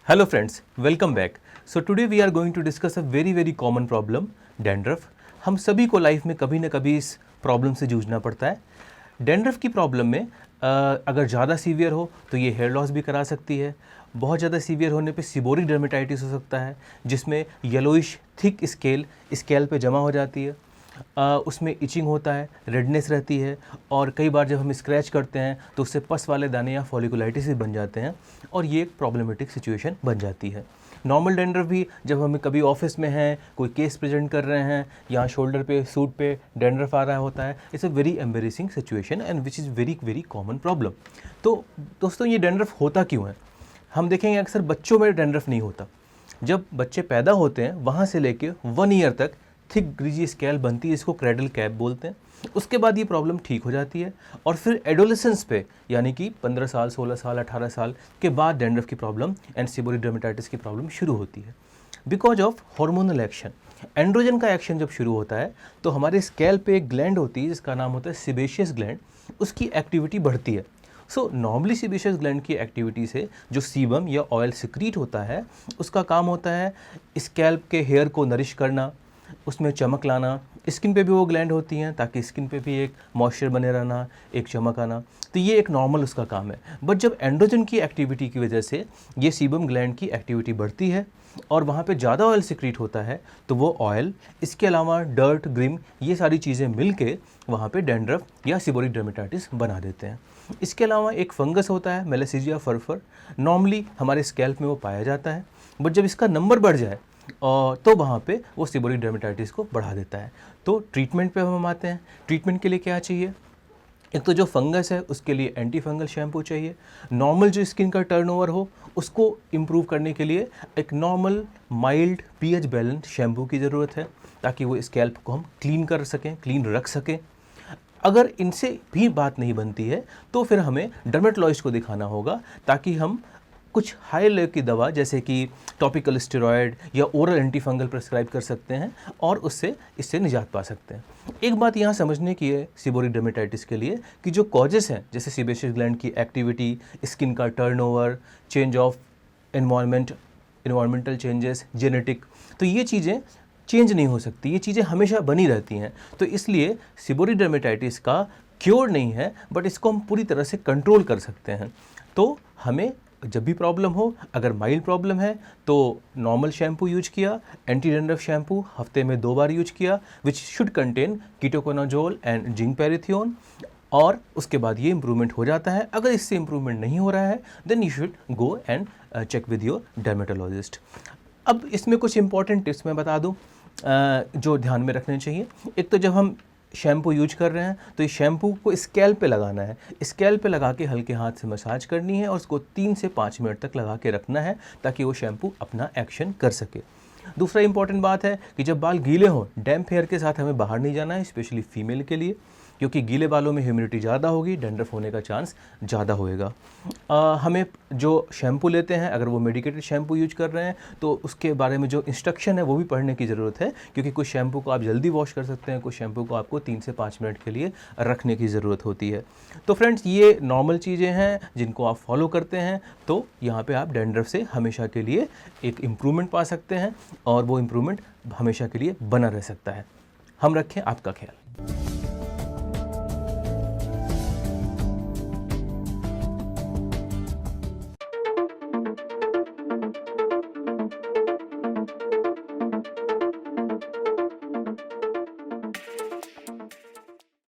Hello friends, welcome back. So today we are going to discuss a very common problem, dandruff. हम सभी को life में कभी ना कभी इस प्रॉब्लम से जूझना पड़ता है. डैंड्रफ की प्रॉब्लम में अगर ज़्यादा सीवियर हो तो ये हेयर लॉस भी करा सकती है. बहुत ज़्यादा सीवियर होने पे सीबोरिक डर्मेटाइटिस हो सकता है, जिसमें येलोइश थिक स्केल पे जमा हो जाती है. उसमें इचिंग होता है, रेडनेस रहती है और कई बार जब हम स्क्रैच करते हैं तो उससे पस वाले दाने या फॉलिकुलाइटिस भी बन जाते हैं और ये एक प्रॉब्लमेटिक सिचुएशन बन जाती है. नॉर्मल डैंड्रफ भी जब हम कभी ऑफिस में हैं, कोई केस प्रेजेंट कर रहे हैं, यहाँ शोल्डर पे सूट पे डैंड्रफ आ रहा होता है, it's a very embarrassing situation and which is very common problem. तो दोस्तों ये डैंड्रफ होता क्यों है? हम देखेंगे अक्सर बच्चों में डैंड्रफ नहीं होता. जब बच्चे पैदा होते हैं वहाँ से लेके 1 ईयर तक थिक ग्रीजी स्केल बनती है, इसको क्रेडल कैप बोलते हैं. उसके बाद ये प्रॉब्लम ठीक हो जाती है और फिर एडोलेसेंस पे यानी कि 15 साल 16 साल 18 साल के बाद डैंड्रफ की प्रॉब्लम एंड सीबोरिक डर्मेटाइटिस की प्रॉब्लम शुरू होती है. Because of hormonal action, androgen का एक्शन जब शुरू होता है तो हमारे स्केल पे एक ग्लैंड होती है जिसका नाम होता है सीबेशियस ग्लैंड, उसकी एक्टिविटी बढ़ती है. सो नॉर्मली सीबेशियस ग्लैंड की एक्टिविटी से जो सीबम या ऑयल सिक्रीट होता है उसका काम होता है स्कैल्प के हेयर को नरिश करना, उसमें चमक लाना. स्किन पे भी वो ग्लैंड होती हैं ताकि स्किन पे भी एक मॉइस्चर बने रहना, एक चमक आना. तो ये एक नॉर्मल उसका काम है. बट जब एंड्रोजन की एक्टिविटी की वजह से ये सीबम ग्लैंड की एक्टिविटी बढ़ती है और वहाँ पे ज़्यादा ऑयल सिक्रीट होता है तो वो ऑयल, इसके अलावा डर्ट, ग्रिम, ये सारी चीज़ें मिल के वहाँ पे डैंड्रफ या सीबोरिक डर्मेटाइटिस बना देते हैं. इसके अलावा एक फंगस होता है मेलासीजिया फरफर, नॉर्मली हमारे स्कैल्प में वो पाया जाता है. बट जब इसका नंबर बढ़ जाए तो वहाँ पे वो सीबोरिक डर्मेटाइटिस को बढ़ा देता है. तो ट्रीटमेंट पे हम आते हैं. ट्रीटमेंट के लिए क्या चाहिए? एक तो जो फंगस है उसके लिए एंटी फंगल शैम्पू चाहिए. नॉर्मल जो स्किन का टर्नओवर हो उसको इम्प्रूव करने के लिए एक normal mild pH balance shampoo की ज़रूरत है ताकि वो स्कैल्प को हम क्लीन कर सकें, क्लीन रख सकें. अगर इनसे भी बात नहीं बनती है तो फिर हमें डर्मेटोलॉजिस्ट को दिखाना होगा ताकि हम कुछ हाई लेवल की दवा जैसे कि टॉपिकल स्टेरॉयड या ओरल एंटीफंगल प्रेस्क्राइब कर सकते हैं और इससे निजात पा सकते हैं. एक बात यहाँ समझने की है सीबोरिक डर्मेटाइटिस के लिए कि जो कॉजेस हैं जैसे सीबेशियस ग्लैंड की एक्टिविटी, स्किन का turnover, change of environmental changes, genetic, तो ये चीज़ें चेंज नहीं हो सकती, ये चीज़ें हमेशा बनी रहती हैं. तो इसलिए सीबोरिक डर्मेटाइटिस का क्योर नहीं है बट इसको हम पूरी तरह से कंट्रोल कर सकते हैं. तो हमें जब भी प्रॉब्लम हो, अगर माइल्ड प्रॉब्लम है तो नॉर्मल शैम्पू यूज किया, एंटी डैंड्रफ शैम्पू हफ्ते में 2 बार यूज किया which should contain ketoconazole and zinc pyrithione, और उसके बाद ये इंप्रूवमेंट हो जाता है. अगर इससे इंप्रूवमेंट नहीं हो रहा है then you should go and check with your dermatologist. अब इसमें कुछ इंपॉर्टेंट टिप्स मैं बता दूँ जो ध्यान में रखने चाहिए. एक तो जब हम शैम्पू यूज कर रहे हैं तो इस शैम्पू को स्कैल्प पे लगाना है. स्कैल्प पे लगा के हल्के हाथ से मसाज करनी है और उसको 3 से 5 मिनट तक लगा के रखना है ताकि वो शैम्पू अपना एक्शन कर सके. दूसरा इंपॉर्टेंट बात है कि जब बाल गीले हों, डैम्प हेयर के साथ हमें बाहर नहीं जाना है, स्पेशली फीमेल के लिए, क्योंकि गीले बालों में ह्यूमिडिटी ज़्यादा होगी, डैंड्रफ होने का चांस ज़्यादा होएगा. हमें जो शैम्पू लेते हैं अगर वो मेडिकेटेड शैम्पू यूज कर रहे हैं तो उसके बारे में जो इंस्ट्रक्शन है वो भी पढ़ने की ज़रूरत है, क्योंकि कुछ शैम्पू को आप जल्दी वॉश कर सकते हैं, कुछ शैम्पू को आपको 3 से 5 मिनट के लिए रखने की ज़रूरत होती है. तो फ्रेंड्स ये नॉर्मल चीज़ें हैं जिनको आप फॉलो करते हैं तो यहाँ पर आप डैंड्रफ से हमेशा के लिए एक इम्प्रूवमेंट पा सकते हैं और वो इम्प्रूवमेंट हमेशा के लिए बना रह सकता है. हम रखें आपका ख्याल.